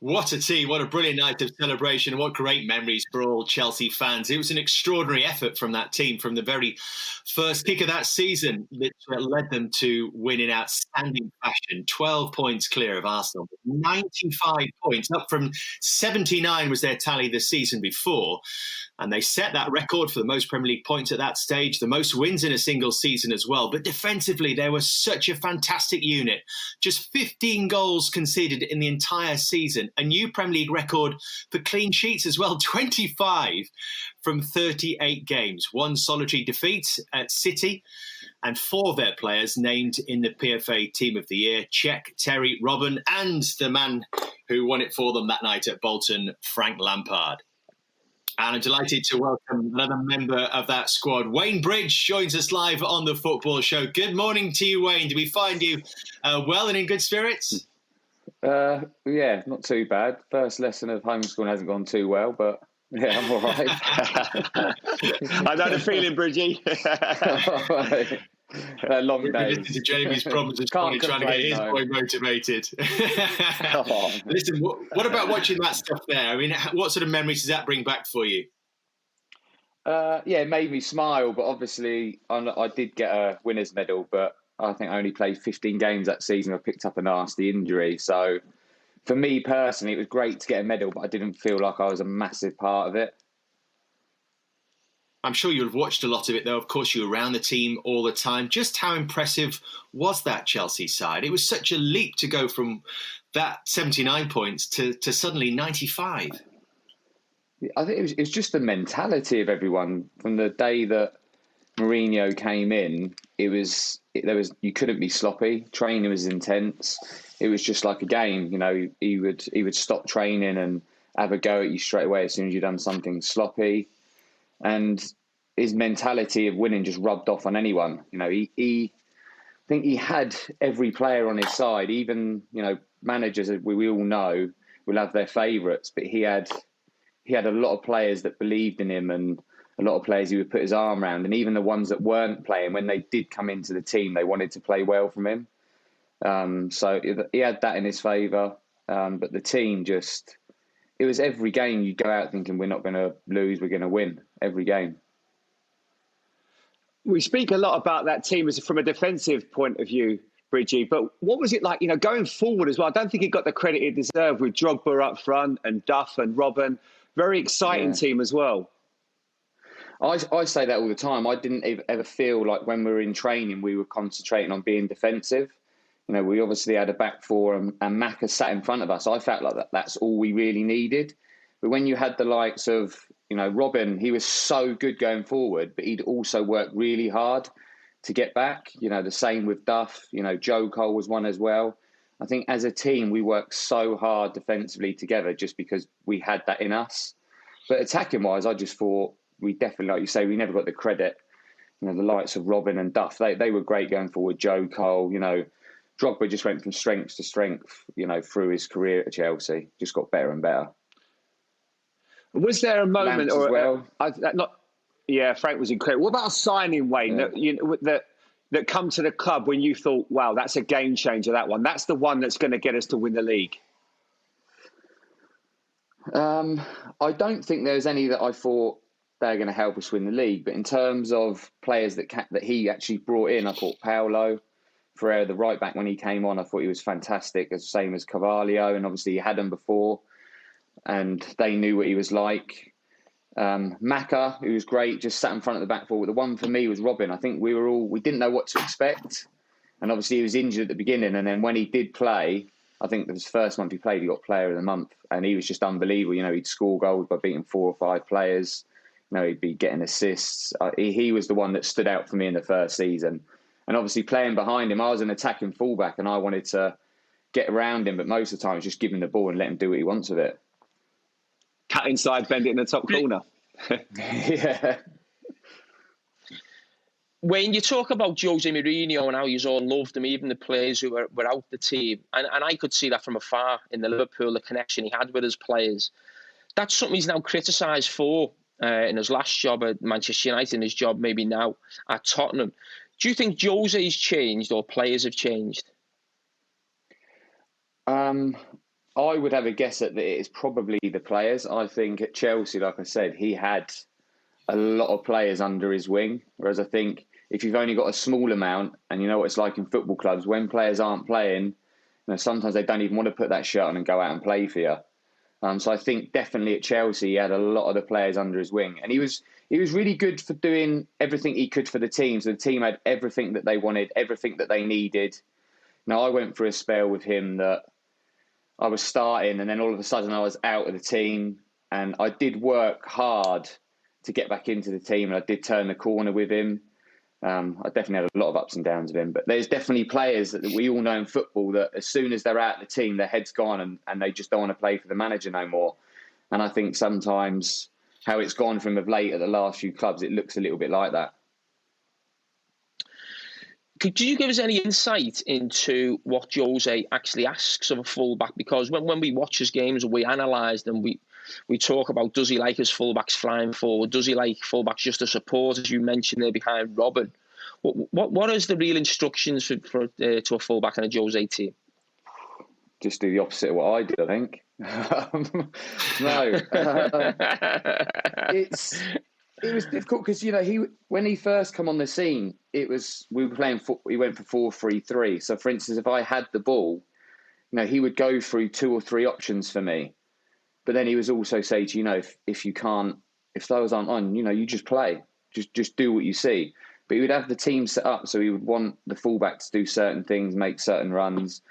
What a team, what a brilliant night of celebration, and what great memories for all Chelsea fans. It was an extraordinary effort from that team from the very first kick of that season that led them to win in outstanding fashion. 12 points clear of Arsenal, 95 points, up from 79 was their tally the season before. And they set that record for the most Premier League points at that stage, the most wins in a single season as well. But defensively, they were such a fantastic unit. Just 15 goals conceded in the entire season. A new Premier League record for clean sheets as well, 25 from 38 games. One solitary defeat at City, and 4 of their players named in the PFA Team of the Year: Czech, Terry, Robben, and the man who won it for them that night at Bolton, Frank Lampard. And I'm delighted to welcome another member of that squad. Wayne Bridge joins us live on the Football Show. Good morning to you, Wayne. Do we find you well and in good spirits? Yeah, not too bad. First lesson of homeschooling hasn't gone too well, but yeah, I'm all right. I know the feeling, Bridgie. Long day. Listen to Jamie's problems this morning, trying to get his boy motivated. Listen, what about watching that stuff there? I mean, what sort of memories does that bring back for you? Yeah, it made me smile, but obviously I did get a winner's medal, but I think I only played 15 games that season. I picked up a nasty injury. So for me personally, it was great to get a medal, but I didn't feel like I was a massive part of it. I'm sure you'll have watched a lot of it, though. Of course, you were around the team all the time. Just how impressive was that Chelsea side? It was such a leap to go from that 79 points to suddenly 95. I think it was just the mentality of everyone. From the day that Mourinho came in, you couldn't be sloppy. Training was intense. It was just like a game. You know, he would stop training and have a go at you straight away as soon as you'd done something sloppy. And his mentality of winning just rubbed off on anyone. You know, I think he had every player on his side. Even, you know, managers, we all know, will have their favourites, but he had a lot of players that believed in him, and a lot of players he would put his arm around. And even the ones that weren't playing, when they did come into the team, they wanted to play well from him. So he had that in his favour. But the team just... It was every game you'd go out thinking we're not going to lose, we're going to win every game. We speak a lot about that team from a defensive point of view, Bridgie, but what was it like, you know, going forward as well? I don't think it got the credit it deserved with Drogba up front and Duff and Robben. Very exciting team as well. I say that all the time. I didn't ever feel like when we were in training we were concentrating on being defensive. You know, we obviously had a back four and Maka sat in front of us. I felt like that's all we really needed. But when you had the likes of, you know, Robben, he was so good going forward, but he'd also work really hard to get back. You know, the same with Duff. You know, Joe Cole was one as well. I think as a team, we worked so hard defensively together just because we had that in us. But attacking-wise, I just thought we definitely, like you say, we never got the credit. You know, the likes of Robben and Duff, they were great going forward. Joe Cole, you know, Drogba just went from strength to strength, you know, through his career at Chelsea. Just got better and better. Was there a moment, Lamps or as well? Frank was incredible. What about a signing, Wayne, that come to the club when you thought, wow, that's a game changer? That one, that's the one that's going to get us to win the league. I don't think there's any that I thought they're going to help us win the league. But in terms of players that he actually brought in, I thought Paulo Ferreira, the right back, when he came on, I thought he was fantastic, the same as Carvalho, and obviously he had him before, and they knew what he was like. Maka, who was great, just sat in front of the back four. The one for me was Robben. I think we didn't know what to expect, and obviously he was injured at the beginning, and then when he did play, I think the first month he played, he got Player of the Month, and he was just unbelievable. You know, he'd score goals by beating 4 or 5 players. You know, he'd be getting assists. He was the one that stood out for me in the first season. And obviously playing behind him, I was an attacking fullback and I wanted to get around him, but most of the time it's just give him the ball and let him do what he wants with it. Cut inside, bend it in the top corner. Yeah. Wayne, you talk about José Mourinho and how you all loved him, even the players who were out the team. And I could see that from afar in the Liverpool, the connection he had with his players. That's something he's now criticised for in his last job at Manchester United and his job maybe now at Tottenham. Do you think José's changed or players have changed? I would have a guess at that it's probably the players. I think at Chelsea, like I said, he had a lot of players under his wing. Whereas I think if you've only got a small amount, and you know what it's like in football clubs, when players aren't playing, sometimes they don't even want to put that shirt on and go out and play for you. So I think definitely at Chelsea, he had a lot of the players under his wing. And he was really good for doing everything he could for the team. So the team had everything that they wanted, everything that they needed. Now, I went through a spell with him that I was starting, and then all of a sudden I was out of the team. And I did work hard to get back into the team, and I did turn the corner with him. I definitely had a lot of ups and downs with him, but there's definitely players that we all know in football that as soon as they're out of the team, their head's gone and they just don't want to play for the manager no more. And I think sometimes how it's gone from of late at the last few clubs, it looks a little bit like that. Could you give us any insight into what Jose actually asks of a fullback? Because when we watch his games, we analyse them, we talk about, does he like his fullbacks flying forward? Does he like fullbacks just to support, as you mentioned there, behind Robin? What is the real instructions for to a fullback in a Jose team? Just do the opposite of what I did, I think. It was difficult because when he first come on the scene, we went for 4-3-3. So for instance, if I had the ball, he would go through 2 or 3 options for me. But then he was also say to if those aren't on, you just play, just do what you see. But he would have the team set up, so he would want the fullback to do certain things, make certain runs.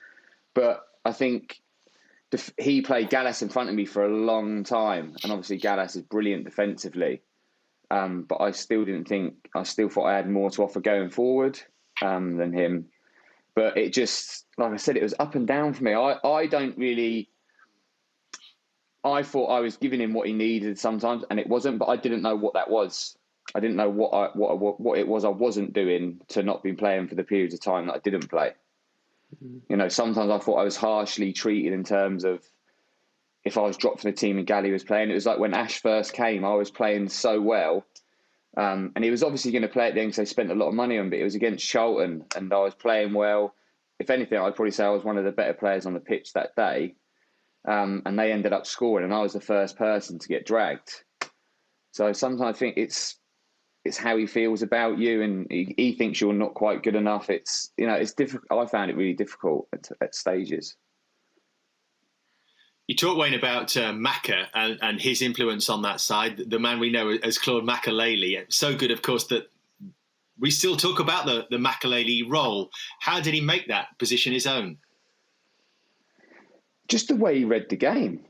But I think he played Gallas in front of me for a long time, and obviously Gallas is brilliant defensively. But I still thought I had more to offer going forward than him. But it just, like I said, it was up and down for me. I thought I was giving him what he needed sometimes, and it wasn't. But I didn't know what that was. I didn't know what it was I wasn't doing to not be playing for the periods of time that I didn't play. Mm-hmm. Sometimes I thought I was harshly treated in terms of if I was dropped from the team and Gally was playing. It was like when Ash first came, I was playing so well. And he was obviously going to play at the end because they spent a lot of money on, but it was against Charlton and I was playing well. If anything, I'd probably say I was one of the better players on the pitch that day. And they ended up scoring and I was the first person to get dragged. So sometimes I think it's how he feels about you and he thinks you're not quite good enough. It's difficult. I found it really difficult at stages. You talk, Wayne, about Maka and his influence on that side, the man we know as Claude Makélélé. So good, of course, that we still talk about the Makélélé role. How did he make that position his own? Just the way he read the game.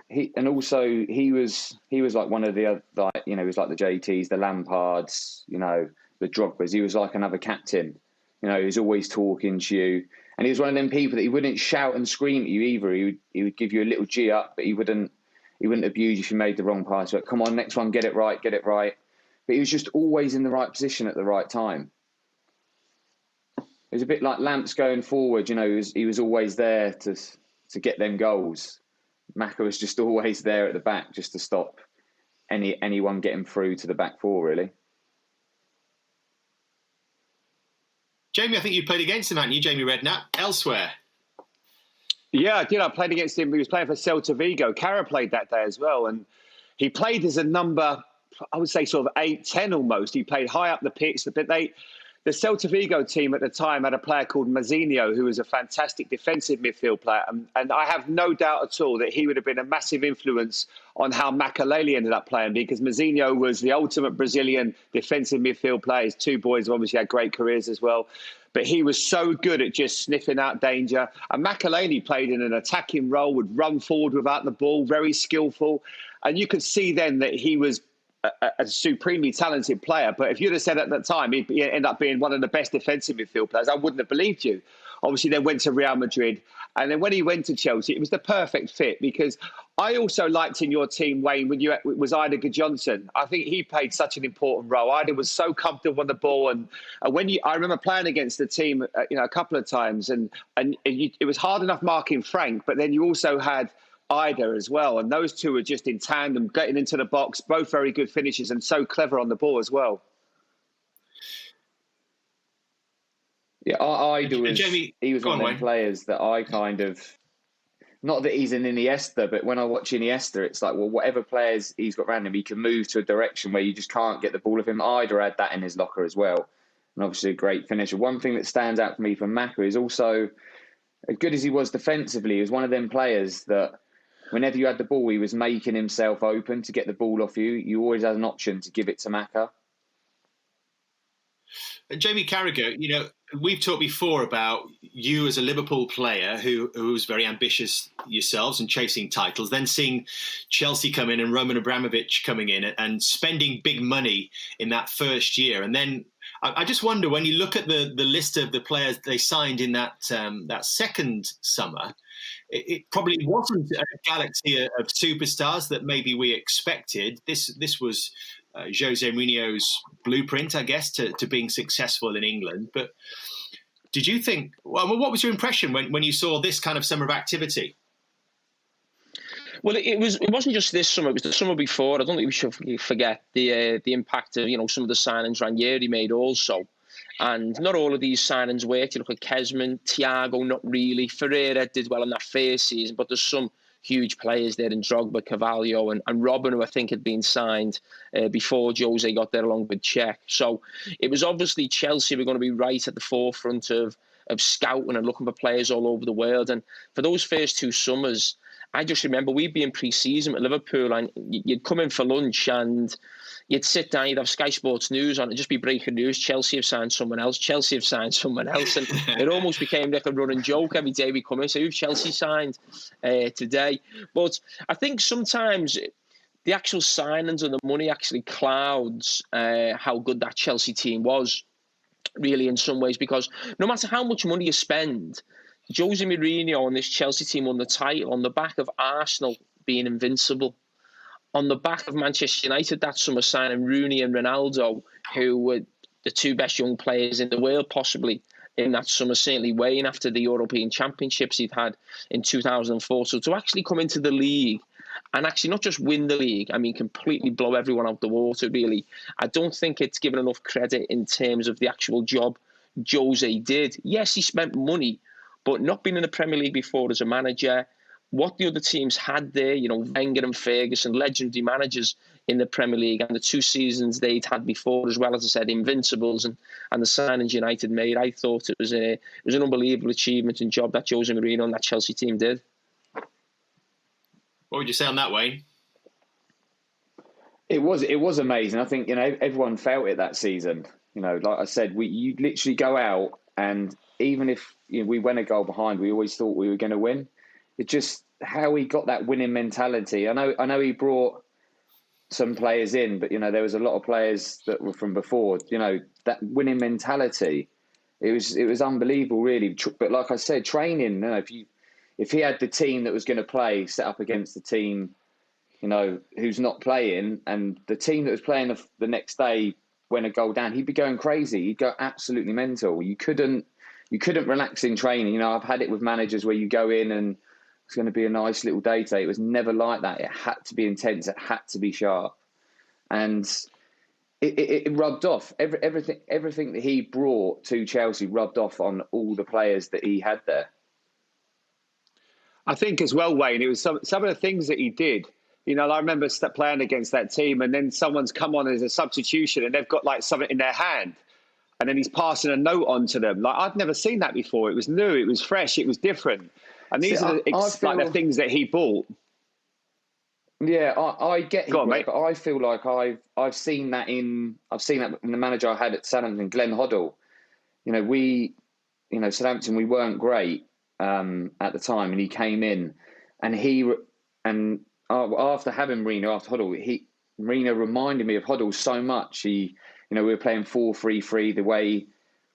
He was like one of the other, he was like the JTs, the Lampards, the Drogbas. He was like another captain. He was always talking to you. And he was one of them people that he wouldn't shout and scream at you either. He would give you a little G up, but he wouldn't abuse you if you made the wrong pass. But come on, next one, get it right. But he was just always in the right position at the right time. It was a bit like Lamps going forward. He was always there to get them goals. Maka was just always there at the back just to stop anyone getting through to the back four, really. Jamie, I think you played against him, hadn't you, Jamie Redknapp, elsewhere? Yeah, I did. I played against him. He was playing for Celta Vigo. Carragher played that day as well. And he played as a number, I would say sort of 8-10 almost. He played high up the pitch. But the Celta Vigo team at the time had a player called Mazinho, who was a fantastic defensive midfield player. And I have no doubt at all that he would have been a massive influence on how Makélélé ended up playing, because Mazinho was the ultimate Brazilian defensive midfield player. His 2 boys obviously had great careers as well. But he was so good at just sniffing out danger. And Makélélé played in an attacking role, would run forward without the ball, very skillful. And you could see then that he was a supremely talented player. But if you'd have said at that time he'd end up being one of the best defensive midfield players, I wouldn't have believed you. Obviously, then went to Real Madrid. And then when he went to Chelsea, it was the perfect fit, because I also liked in your team, Wayne, when you was Ida Johnson. I think he played such an important role. Ida was so comfortable on the ball. And I remember playing against the team, a couple of times, and it was hard enough marking Frank, but then you also had Ida as well. And those two were just in tandem, getting into the box, both very good finishers and so clever on the ball as well. Yeah, Ida was, Jamie, he was one of them players that I kind of, not that he's an Iniesta, but when I watch Iniesta, it's like, well, whatever players he's got around him, he can move to a direction where you just can't get the ball of him. I'd had that in his locker as well. And obviously a great finisher. One thing that stands out for me from Maka is also, as good as he was defensively, he was one of them players that whenever you had the ball, he was making himself open to get the ball off you. You always had an option to give it to Maka. And Jamie Carragher, we've talked before about you as a Liverpool player who was very ambitious yourselves and chasing titles, then seeing Chelsea come in and Roman Abramovich coming in and spending big money in that first year. And then I just wonder, when you look at the list of the players they signed in that second summer, it probably wasn't a galaxy of superstars that maybe we expected. This was José Mourinho's blueprint, I guess, to being successful in England. But did you think, well, what was your impression when you saw this kind of summer of activity? Well, it wasn't just this summer; it was the summer before. I don't think we should forget the impact of some of the signings Ranieri made also, and not all of these signings worked. You look at Kesman, Thiago, not really. Ferreira did well in that first season, but there's some huge players there in Drogba, Carvalho, and Robben, who I think had been signed before Jose got there along with Cech. So it was obviously Chelsea were going to be right at the forefront of scouting and looking for players all over the world. And for those first two summers, I just remember we'd be in pre-season at Liverpool and you'd come in for lunch and you'd sit down, you'd have Sky Sports News on, it'd just be breaking news. Chelsea have signed someone else. Chelsea have signed someone else. And it almost became like a running joke every day we come in. So who've Chelsea signed today? But I think sometimes the actual signings and the money actually clouds how good that Chelsea team was, really, in some ways, because no matter how much money you spend, Jose Mourinho and this Chelsea team won the title on the back of Arsenal being invincible, on the back of Manchester United that summer signing Rooney and Ronaldo, who were the two best young players in the world possibly in that summer, certainly Wayne after the European Championships he'd had in 2004. So to actually come into the league and actually not just win the league, I mean, completely blow everyone out the water, really. I don't think it's given enough credit in terms of the actual job Jose did. Yes, he spent money, but not been in the Premier League before as a manager. What the other teams had there, Wenger and Ferguson, legendary managers in the Premier League, and the 2 seasons they'd had before, as well, as I said, Invincibles and the signings United made. I thought it was an unbelievable achievement and job that Jose Mourinho and that Chelsea team did. What would you say on that, Wayne? It was amazing. I think everyone felt it that season. Like I said, you literally go out, and even if we went a goal behind, we always thought we were going to win. It's just how he got that winning mentality. I know he brought some players in, but there was a lot of players that were from before. That winning mentality, it was unbelievable, really. But like I said, training. If he had the team that was going to play set up against the team, who's not playing, and the team that was playing the next day went a goal down, he'd be going crazy. He'd go absolutely mental. You couldn't relax in training. I've had it with managers where you go in and it's going to be a nice little day today. It was never like that. It had to be intense. It had to be sharp. And it rubbed off. Everything that he brought to Chelsea rubbed off on all the players that he had there. I think as well, Wayne, it was some of the things that he did. I remember playing against that team, and then someone's come on as a substitution and they've got like something in their hand. And then he's passing a note on to them. Like, I'd never seen that before. It was new, it was fresh, it was different. And these are the things that he bought. Yeah, I get it, mate. But I feel like I've seen that in the manager I had at Southampton, Glenn Hoddle. Southampton, we weren't great at the time, and he came in, and after having Mourinho, after Hoddle, Mourinho reminded me of Hoddle so much. We were playing 4-3-3, the way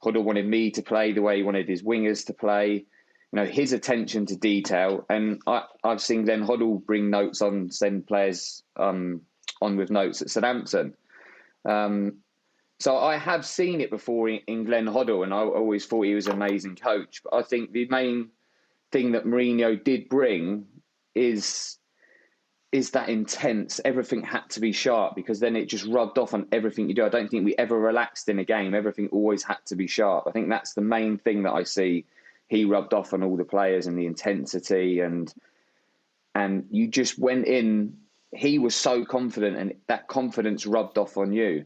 Hoddle wanted me to play, the way he wanted his wingers to play. His attention to detail. And I've seen Glenn Hoddle bring notes on, send players on with notes at Southampton. So I have seen it before in Glenn Hoddle, and I always thought he was an amazing coach. But I think the main thing that Mourinho did bring is that intense. Everything had to be sharp, because then it just rubbed off on everything you do. I don't think we ever relaxed in a game. Everything always had to be sharp. I think that's the main thing that I see he rubbed off on all the players, and the intensity and and you just went in. He was so confident, and that confidence rubbed off on you.